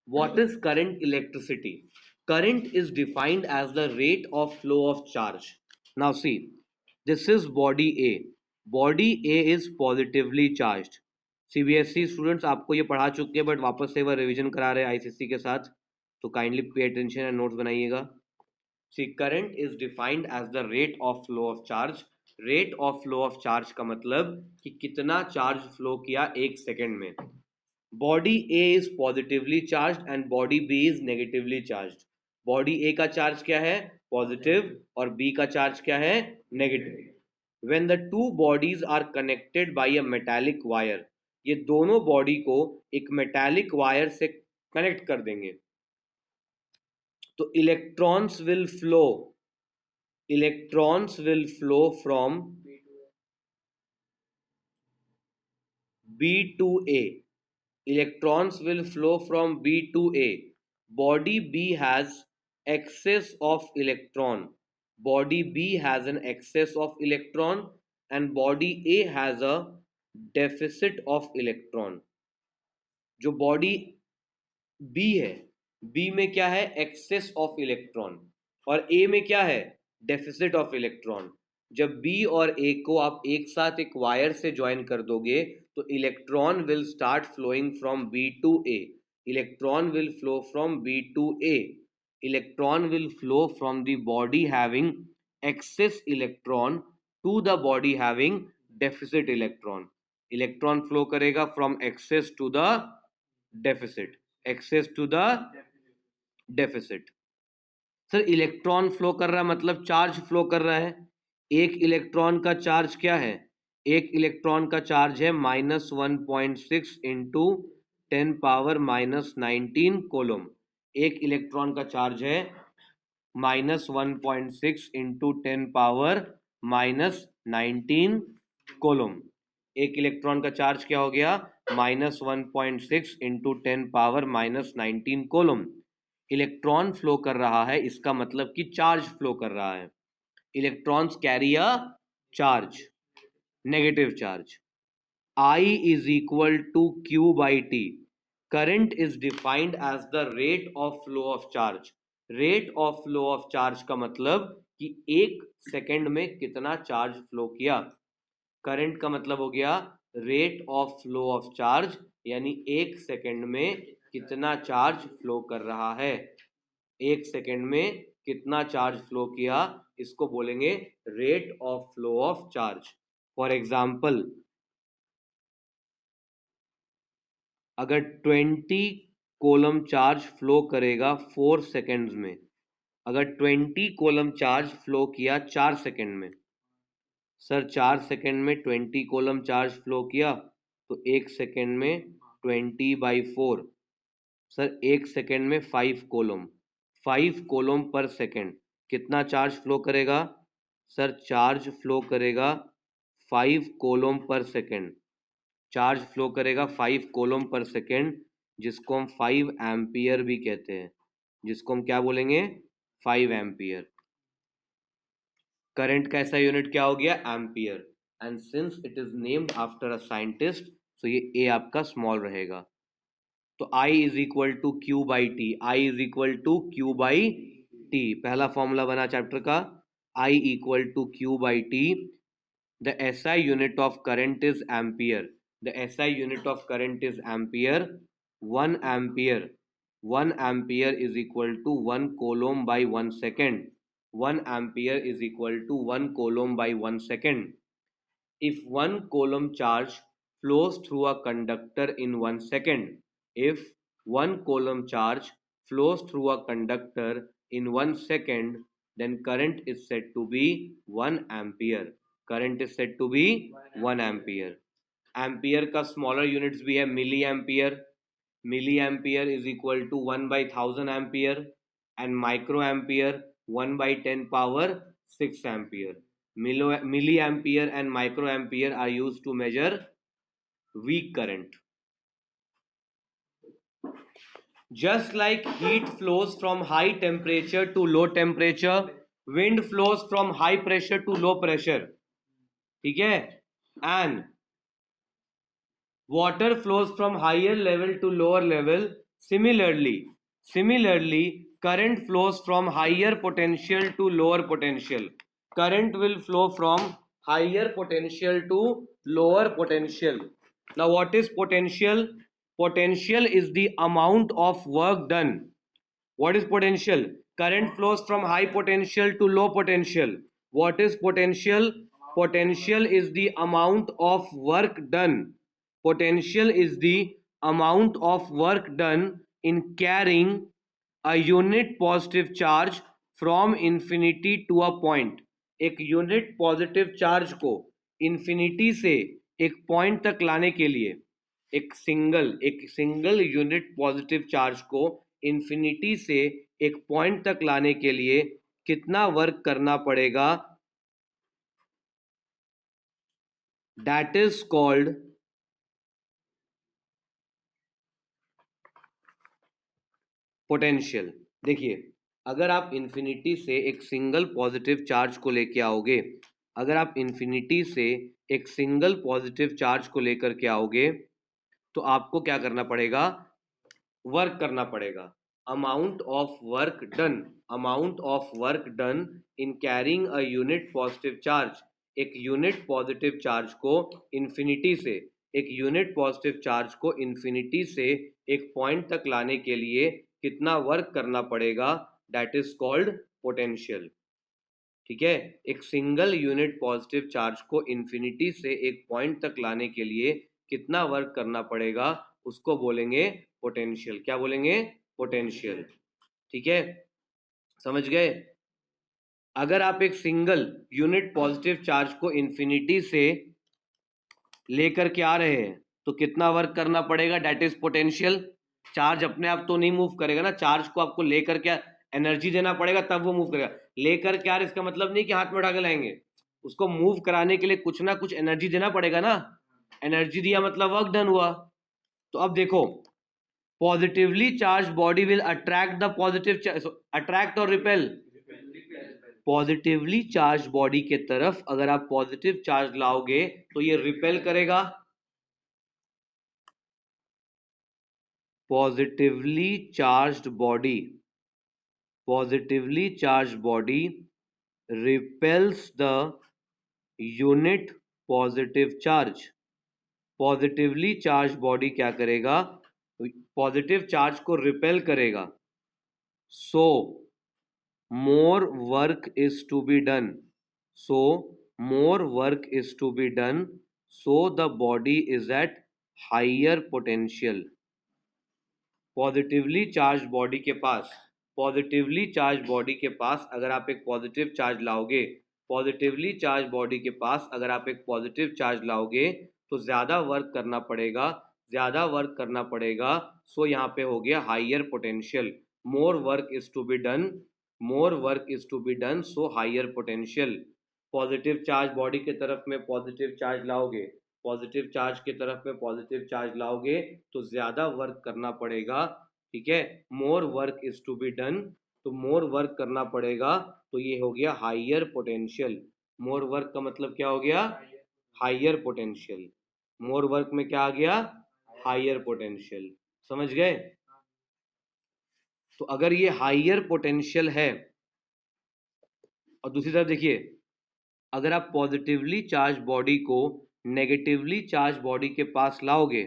What is current electricity? Current is defined as the rate of flow of charge. Now see, this is body A. Body A is positively charged. CBSE students आपको ये पढ़ा चुके हैं, but वापस से वह revision करा रहे हैं आईसीएसई के साथ, तो kindly pay attention and notes बनाइएगा. See, current is defined as the rate of flow of charge. Rate of flow of charge का मतलब कि कितना चार्ज फ्लो किया एक सेकेंड में. Body A is positively charge and body B is negatively charge. Body A का charge क्या है? पॉजिटिव. और बी का चार्ज क्या है? Negative. When the two bodies are connected by a metallic wire, ये दोनों बॉडी को एक मेटालिक वायर से कनेक्ट कर देंगे, तो electrons will flow from B to A. Electrons will flow from B to A. Body B has excess of electron. Body B has an excess of electron and body A has a deficit of electron. जो body B है, B में क्या है? Excess of electron. और A में क्या है? Deficit of electron. जब B और A को आप एक साथ एक वायर से ज्वाइन कर दोगे तो electron will start flowing from B to A. Electron will flow from B to A. Electron will flow from the body having excess electron to the body having deficit electron. Electron flow करेगा from excess to the deficit. Excess to the deficit. Sir electron flow कर रहा है मतलब charge flow कर रहा है. एक electron का चार्ज क्या है? एक इलेक्ट्रॉन का चार्ज है -1.6 इंटू 10⁻⁻19 कोलोम. एक इलेक्ट्रॉन का चार्ज है -1.6 इंटू 10⁻⁻19 कोलोम. एक इलेक्ट्रॉन का चार्ज क्या हो गया? -1.6 इंटू 10⁻⁻19 कोलोम. इलेक्ट्रॉन फ्लो कर रहा है, इसका मतलब कि चार्ज फ्लो कर रहा है. Electrons carry a charge, negative charge. I is equal to Q by T. Current is defined as the rate of flow of charge. Rate of flow of charge का मतलब कि एक सेकेंड में कितना charge flow किया. Current का मतलब हो गया rate of flow of charge, यानी एक सेकेंड में कितना चार्ज फ्लो कर रहा है. एक सेकेंड में कितना चार्ज फ्लो किया, इसको बोलेंगे rate of flow of charge. For example, अगर 20 कोलम चार्ज फ्लो करेगा 4 सेकेंड्स में, अगर 20 कोलम चार्ज फ्लो किया 4 सेकेंड में, सर 4 सेकेंड में 20 कोलम चार्ज फ्लो किया तो एक सेकेंड में 20/4. सर एक सेकेंड में 5 कोलम पर सेकेंड कितना चार्ज फ्लो करेगा? सर चार्ज फ्लो करेगा 5 कोलम पर सेकेंड. चार्ज फ्लो करेगा 5 कोलम पर सेकेंड, जिसको हम 5 एम्पियर भी कहते हैं. जिसको हम क्या बोलेंगे? 5 एम्पियर. करंट का ऐसा यूनिट क्या हो गया? Ampere. And since it is named after a scientist, so ये ए आपका स्मॉल रहेगा. तो I is equal to Q by T. I is equal to Q by T. पहला फॉर्मूला बना चैप्टर का, I equal to Q by T. The SI unit of current is ampere. The SI unit of current is ampere. 1 ampere. 1 ampere is equal to 1 coulomb by 1 second. 1 ampere is equal to 1 coulomb by 1 second. If 1 coulomb charge flows through a conductor in 1 second, if 1 coulomb charge flows through a conductor in 1 second, then current is said to be 1 ampere. Current is said to be 1 ampere. Ampere का smaller units भी है, milli ampere. Milli ampere is equal to 1/1000 ampere. And micro ampere 1/10⁻6 ampere. Milli ampere and micro ampere are used to measure weak current. Just like heat flows from high temperature to low temperature, wind flows from high pressure to low pressure. ठीक है? And water flows from higher level to lower level. Similarly, current flows from higher potential to lower potential. Current will flow from higher potential to lower potential. Now, what is potential? Potential is the amount of work done. What is potential? Current flows from high potential to low potential. What is potential? Potential is the amount of work done. Potential is the amount of work done in carrying a unit positive charge from infinity to a point. एक unit positive charge को infinity से एक point तक लाने के लिए एक single unit positive charge को इन्फिनिटी से एक पॉइंट तक लाने के लिए कितना वर्क करना पड़ेगा, दैट इज कॉल्ड पोटेंशियल. देखिए, अगर आप इन्फिनिटी से एक सिंगल पॉजिटिव चार्ज को लेके आओगे, अगर आप इन्फिनिटी से एक सिंगल पॉजिटिव चार्ज को लेकर के आओगे तो आपको क्या करना पड़ेगा, वर्क करना पड़ेगा. Amount of work done in carrying a unit positive charge. एक यूनिट पॉजिटिव चार्ज को इन्फिनिटी से एक यूनिट पॉजिटिव चार्ज को इन्फिनिटी से एक पॉइंट तक लाने के लिए कितना वर्क करना पड़ेगा, दैट इज कॉल्ड पोटेंशियल. ठीक है, एक सिंगल यूनिट पॉजिटिव चार्ज को इन्फिनिटी से एक पॉइंट तक लाने के लिए कितना वर्क करना पड़ेगा, उसको बोलेंगे पोटेंशियल. क्या बोलेंगे? पोटेंशियल. ठीक है, समझ गए? अगर आप एक सिंगल यूनिट पॉजिटिव चार्ज को इन्फिनिटी से लेकर के आ रहे हैं तो कितना वर्क करना पड़ेगा, दैट इज पोटेंशियल. चार्ज अपने आप तो नहीं मूव करेगा ना, चार्ज को आपको लेकर के एनर्जी देना पड़ेगा तब वो मूव करेगा. लेकर के आ रहे इसका मतलब नहीं कि हाथ में उठा के लाएंगे, उसको मूव कराने के लिए कुछ ना कुछ एनर्जी देना पड़ेगा ना. एनर्जी दिया मतलब वर्क डन हुआ. तो अब देखो, positively charge body will attract the positive, attract और रिपेल. पॉजिटिवली चार्ज बॉडी के तरफ अगर आप पॉजिटिव चार्ज लाओगे तो ये रिपेल करेगा. Positively charged body repels the unit positive charge. Positively charge body क्या करेगा, पॉजिटिव चार्ज को रिपेल करेगा. So more work is to be done. So the body is at higher potential. Positively charge body के पास अगर आप एक positive charge लाओगे, तो ज़्यादा वर्क करना पड़ेगा. सो यहाँ पे हो गया higher potential. More work is to be done, so higher potential. Positive charge body के तरफ में पॉजिटिव चार्ज लाओगे, तो ज़्यादा वर्क करना पड़ेगा. ठीक है, more work is to be done, तो मोर वर्क करना पड़ेगा, तो ये हो गया हायर पोटेंशियल. मोर वर्क का मतलब क्या हो गया, हायर पोटेंशियल. मोर वर्क में क्या आ गया, हायर पोटेंशियल. समझ गए? तो अगर ये हायर पोटेंशियल है, और दूसरी तरफ देखिए, अगर आप पॉजिटिवली चार्ज बॉडी को नेगेटिवली चार्ज बॉडी के पास लाओगे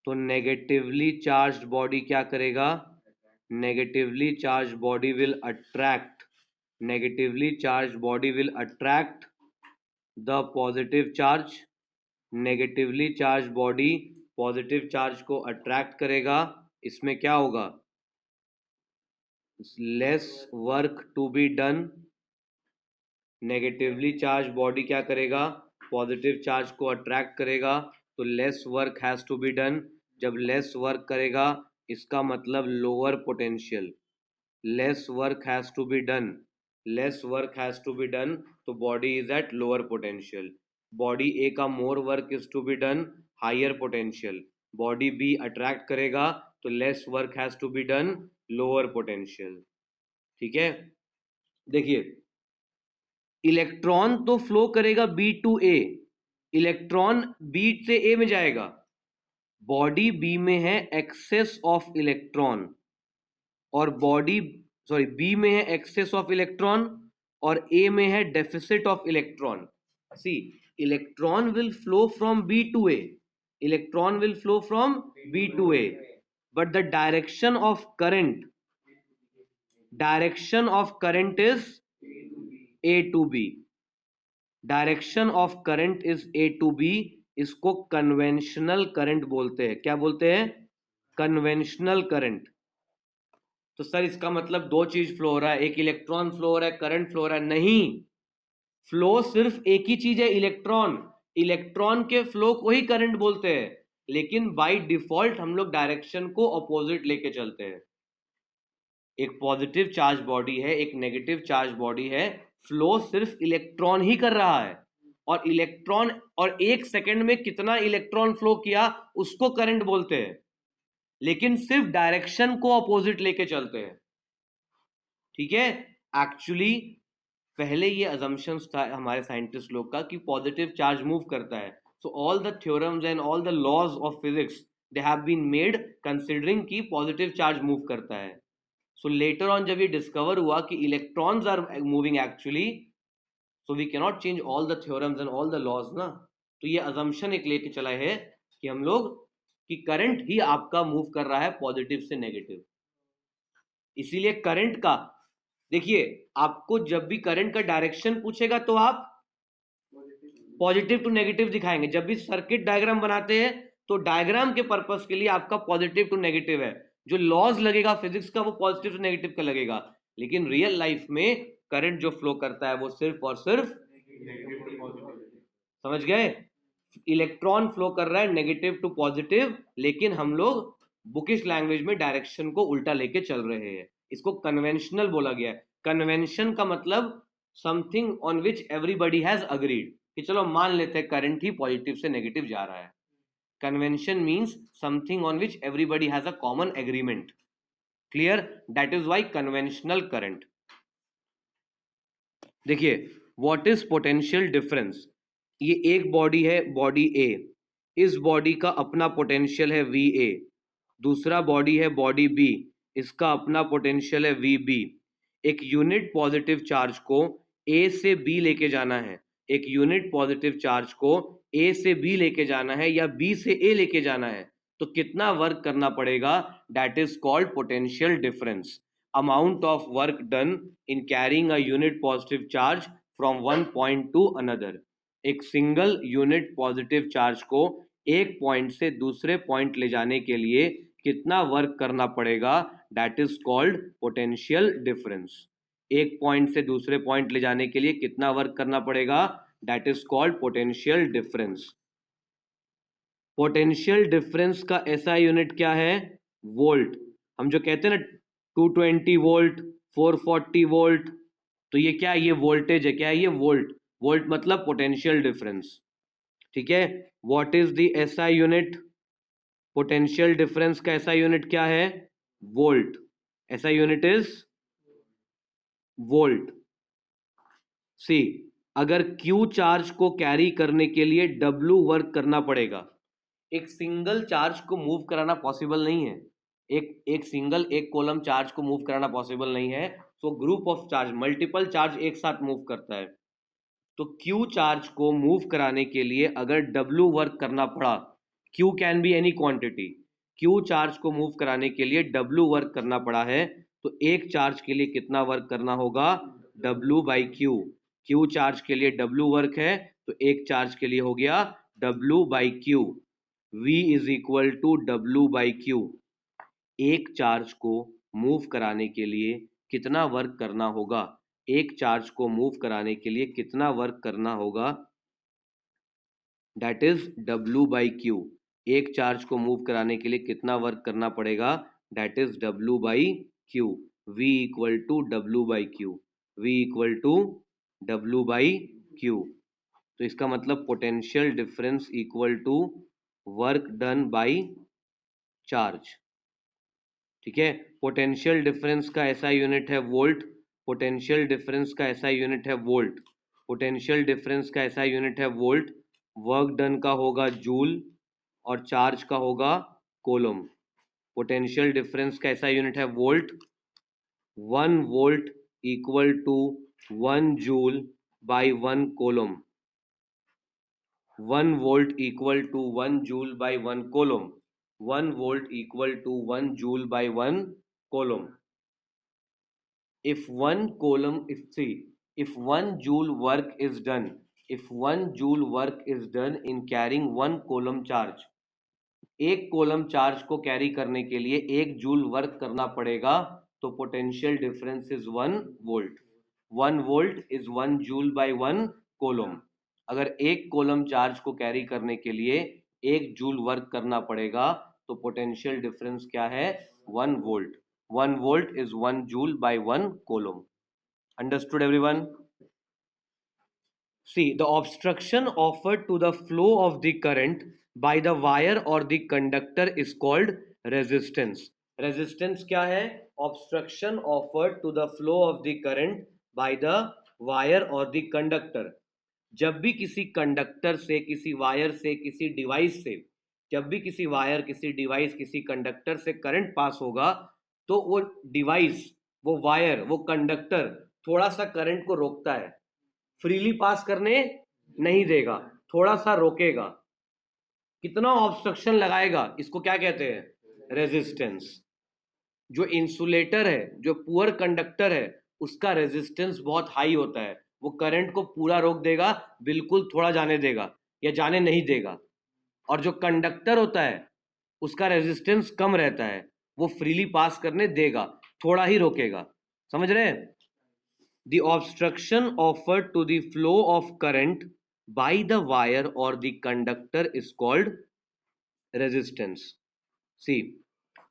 तो नेगेटिवली चार्ज बॉडी क्या करेगा, negatively charge body will attract the positive charge. Negatively charge body positive charge को अट्रैक्ट करेगा. इसमें क्या होगा, less work to be done. Negatively charge body क्या करेगा, पॉजिटिव चार्ज को अट्रैक्ट करेगा, तो less work has to be done. जब लेस वर्क करेगा इसका मतलब lower potential. Less work has to be done, तो body is at lower potential. Body A का more work is to be done, higher potential. Body B attract करेगा तो less work has to be done, lower potential. ठीक है, देखिए, electron तो flow करेगा B to A, electron B से A में जाएगा, बॉडी बी में है एक्सेस ऑफ इलेक्ट्रॉन और बी में है एक्सेस ऑफ इलेक्ट्रॉन और ए में है deficit of electron. See, electron will flow from B to A, electron will flow from B to A, but the direction of current is a to b. Direction of current is A to B. इसको conventional current बोलते हैं. क्या बोलते हैं? Conventional current. तो sir इसका मतलब दो चीज फ्लो हो रहा है, एक इलेक्ट्रॉन फ्लो हो रहा है, करंट फ्लो हो रहा है. नहीं, फ्लो सिर्फ एक ही चीज है, इलेक्ट्रॉन. इलेक्ट्रॉन के फ्लो को ही करंट बोलते हैं, लेकिन बाय डिफॉल्ट हम लोग डायरेक्शन को अपोजिट लेके चलते हैं. एक पॉजिटिव चार्ज बॉडी है, एक नेगेटिव चार्ज बॉडी है, फ्लो सिर्फ इलेक्ट्रॉन ही कर रहा है. और इलेक्ट्रॉन, और एक सेकंड में कितना इलेक्ट्रॉन फ्लो किया उसको करंट बोलते हैं, लेकिन सिर्फ डायरेक्शन को अपोजिट लेके चलते हैं. ठीक है. एक्चुअली पहले ये अजम्पशंस था हमारे साइंटिस्ट लोग का कि पॉजिटिव चार्ज मूव करता है. So all the theorems and all the laws of physics they have been made considering कि पॉजिटिव चार्ज मूव करता है. सो लेटर ऑन जब ये डिस्कवर हुआ कि electrons are moving actually, so we can not change all the theorems and all the laws ना. तो ये अजम्पशन एक लेके चला है कि हम लोग कि करंट ही आपका मूव कर रहा है पॉजिटिव से नेगेटिव. इसीलिए करंट का, देखिए आपको जब भी करंट का डायरेक्शन पूछेगा तो आप पॉजिटिव टू नेगेटिव दिखाएंगे. जब भी सर्किट डायग्राम बनाते हैं तो डायग्राम के पर्पस के लिए आपका पॉजिटिव टू नेगेटिव है. जो लॉज लगेगा फिजिक्स का वो पॉजिटिव टू नेगेटिव का लगेगा, लेकिन रियल लाइफ में करंट जो फ्लो करता है वो सिर्फ और सिर्फ, समझ गए? इलेक्ट्रॉन फ्लो कर रहा है नेगेटिव टू पॉजिटिव, लेकिन हम लोग बुकिश लैंग्वेज में डायरेक्शन को उल्टा लेके चल रहे हैं. इसको कन्वेंशनल बोला गया है. कन्वेंशन का मतलब something on which everybody has agreed, कि चलो मान लेते हैं करंट ही पॉजिटिव से नेगेटिव जा रहा है. Convention means something on which everybody has a common agreement. Clear? That is why conventional current. देखिए, व्हाट इज पोटेंशियल डिफरेंस. ये एक बॉडी है, बॉडी ए. इस बॉडी का अपना पोटेंशियल है वी ए. दूसरा बॉडी है बॉडी बी, इसका अपना पोटेंशियल है वी बी. एक यूनिट पॉजिटिव चार्ज को ए से बी लेके जाना है, एक यूनिट पॉजिटिव चार्ज को ए से बी लेके जाना है या बी से ए लेके जाना है, तो कितना वर्क करना पड़ेगा? That is called potential difference. Amount of work done in carrying a unit positive charge from one point two another. एक सिंगल यूनिट पॉजिटिव चार्ज को एक पॉइंट से दूसरे पॉइंट ले जाने के लिए कितना वर्क करना पड़ेगा? That is called potential difference. एक पॉइंट से दूसरे पॉइंट ले जाने के लिए कितना वर्क करना पड़ेगा? That is called potential difference. Potential difference का ऐसा यूनिट क्या है? वोल्ट. हम जो कहते हैं ना 220 वोल्ट, 440 वोल्ट, तो ये क्या है? ये वोल्टेज है. क्या है ये? वोल्ट. वोल्ट मतलब पोटेंशियल डिफरेंस. ठीक है. What is the SI unit? Potential difference का ऐसा यूनिट क्या है? वोल्ट. ऐसा यूनिट इज वोल्ट. सी, अगर Q चार्ज को कैरी करने के लिए W वर्क करना पड़ेगा. एक सिंगल चार्ज को मूव कराना पॉसिबल नहीं है. एक कॉलम चार्ज को मूव कराना पॉसिबल नहीं है. So group of charge, multiple charge एक साथ मूव करता है. तो Q चार्ज को मूव कराने के लिए अगर W वर्क करना पड़ा, Q can be any quantity, Q charge को मूव कराने के लिए W वर्क करना पड़ा है, तो एक चार्ज के लिए कितना वर्क करना होगा? W by Q. Q charge के लिए W वर्क है, तो एक चार्ज के लिए हो गया W by Q. V is equal to W by Q. एक चार्ज को मूव कराने के लिए कितना वर्क करना होगा? एक चार्ज को मूव कराने के लिए कितना वर्क करना होगा? That is W by Q. एक चार्ज को मूव कराने के लिए कितना वर्क करना पड़ेगा? That is W by Q. V equal to W by Q. V equal to W by Q. तो इसका मतलब potential difference equal to work done by charge. ठीक है. पोटेंशियल डिफरेंस का ऐसा यूनिट है वोल्ट. पोटेंशियल डिफरेंस का ऐसा यूनिट है वोल्ट. पोटेंशियल डिफरेंस का ऐसा यूनिट है वोल्ट. वर्क डन का होगा जूल. और चार्ज का होगा कोलम। पोटेंशियल डिफरेंस कैसा यूनिट है? Volt. 1 volt equal to 1 joule by 1 coulomb. 1 volt equal to 1 joule by 1 coulomb. 1 volt equal to 1 joule by 1 coulomb. If 1 coulomb, if 1 joule work is done, if 1 joule work is done in carrying 1 coulomb charge, 1 coulomb charge को carry करने के लिए 1 joule work करना पड़ेगा, तो potential difference is 1 volt. 1 volt is 1 joule by 1 coulomb. अगर 1 coulomb charge को carry करने के लिए 1 जूल वर्क करना पड़ेगा, तो पोटेंशियल डिफरेंस क्या है? 1 volt. 1 volt is 1 joule by 1 coulomb. Understood everyone? See, the obstruction offered to the flow of the current by the wire or the conductor is called resistance. Resistance क्या है? Obstruction offered to the flow of the current by the wire or the conductor. जब भी किसी conductor से, किसी wire से, किसी device से, जब भी किसी वायर, किसी डिवाइस, किसी कंडक्टर से करंट पास होगा, तो वो डिवाइस, वो वायर, वो कंडक्टर थोड़ा सा करंट को रोकता है, फ्रीली पास करने नहीं देगा, थोड़ा सा रोकेगा। कितना ऑब्स्ट्रक्शन लगाएगा? इसको क्या कहते हैं? रेजिस्टेंस। जो इंसुलेटर है, जो पुअर कंडक्टर है, उसका रेजिस्टेंस बहुत हाई होता है, वो करंट को पूरा रोक देगा, बिल्कुल थोड़ा जाने देगा या जाने नहीं देगा। और जो कंडक्टर होता है उसका रेजिस्टेंस कम रहता है, वो फ्रीली पास करने देगा, थोड़ा ही रोकेगा। समझ रहे हैं? The obstruction offered to the flow of current by the wire or the conductor is called resistance. See,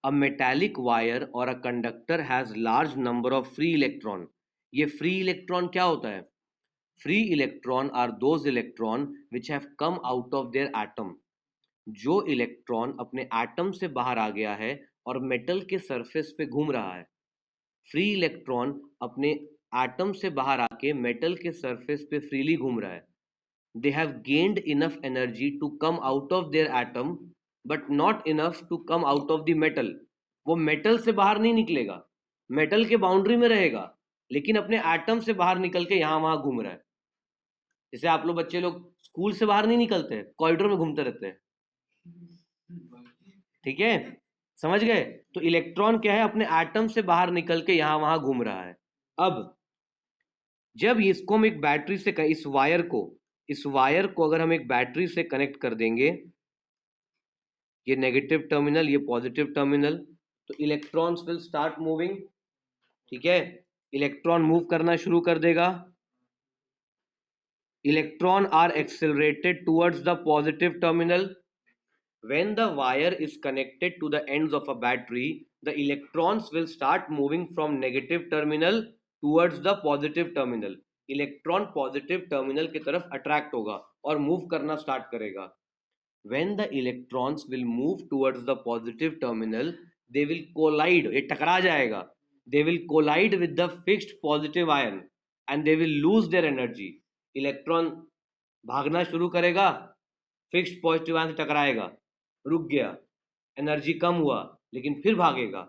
a metallic wire or a conductor has large number of free electron. ये free electron क्या होता है? Free electron are those electron which have come out of their atom. जो electron अपने atom से बाहर आ गया है और मेटल के सरफेस पे घूम रहा है। फ्री इलेक्ट्रॉन अपने एटम से बाहर आके मेटल के सरफेस पे फ्रीली घूम रहा है। They have gained enough energy to come out of their atom but not enough to come out of the metal. वो मेटल से बाहर नहीं निकलेगा, मेटल के बाउंड्री में रहेगा, लेकिन अपने एटम से बाहर निकल के यहां वहां घूम रहा है। जैसे आप लोग बच्चे लोग स्कूल से बाहर नहीं निकलते, कॉरिडोर में घूमते रहते हैं, ठीक है? समझ गए? तो इलेक्ट्रॉन क्या है? अपने एटम से बाहर निकल के यहां वहां घूम रहा है। अब जब इसको हम एक बैटरी से, इस वायर को अगर हम एक बैटरी से कनेक्ट कर देंगे, ये नेगेटिव टर्मिनल, ये पॉजिटिव टर्मिनल, तो इलेक्ट्रॉन्स विल स्टार्ट मूविंग। ठीक है? इलेक्ट्रॉन मूव करना शुरू कर देगा। Electron are accelerated towards the positive terminal. When the wire is connected to the ends of a battery, the electrons will start moving from negative terminal towards the positive terminal. Electron positive terminal की तरफ attract होगा और move करना start करेगा। When the electrons will move towards the positive terminal, they will collide, ये टकरा जाएगा, they will collide with the fixed positive ion and they will lose their energy. Electron भागना शुरू करेगा, फिक्स्ड पॉजिटिव आयन से टकराएगा, रुक गया, एनर्जी कम हुआ, लेकिन फिर भागेगा।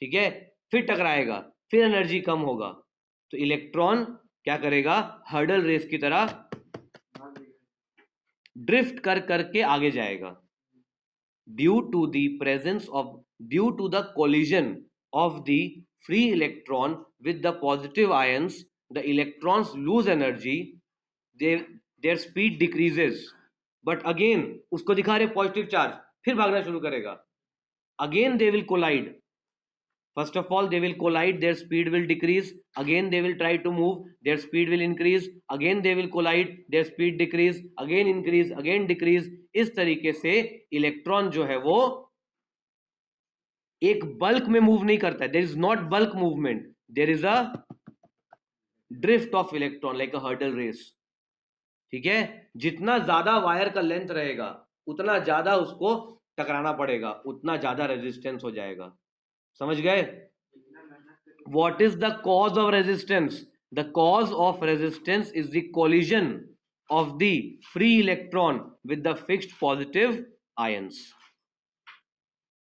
ठीक है? फिर टकराएगा, फिर एनर्जी कम होगा, तो इलेक्ट्रॉन क्या करेगा? हर्डल रेस की तरह ड्रिफ्ट कर करके आगे जाएगा। Due to the collision of the free electron with the positive ions, the electrons lose energy, their speed decreases, but again उसको दिखा रहे पॉजिटिव चार्ज, फिर भागना शुरू करेगा। Again they will collide, first of all they will collide, their speed will decrease, again they will try to move, their speed will increase, again they will collide, their speed decrease, again increase, again decrease. इस तरीके से electron जो है वो एक bulk में move नहीं करता है। There is not bulk movement, there is a drift of electron like a hurdle race. ठीक है? जितना ज्यादा वायर का लेंथ रहेगा उतना ज्यादा उसको टकराना पड़ेगा, उतना ज्यादा रेजिस्टेंस हो जाएगा। समझ गए? What is the cause of resistance? The cause of resistance is the collision of the free electron with the fixed positive ions.